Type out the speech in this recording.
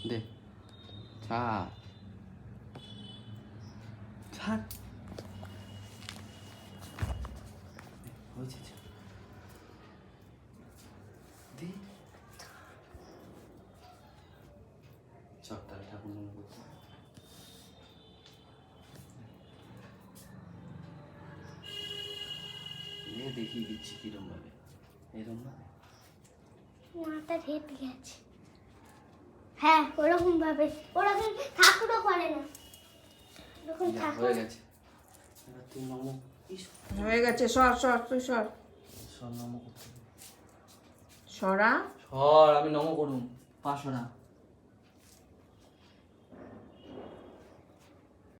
দে ছাড় ছাড় হয়েছে দে চটটা ঠাকুর নাম করতে দেখিয়ে দিচ্ছি কিরম ভাবে এরকম ভাবে মাথা ঢেকে গেছে। হ্যাঁ ওরকম ভাবে, ওরকম ঠাকুরও করে না, ওরকম ঠাকুর হয়ে গেছে। এবার তুই নম হয়ে গেছে। সর সর তুই সর সর নম করতে সরা সর আমি নম করুন 500 না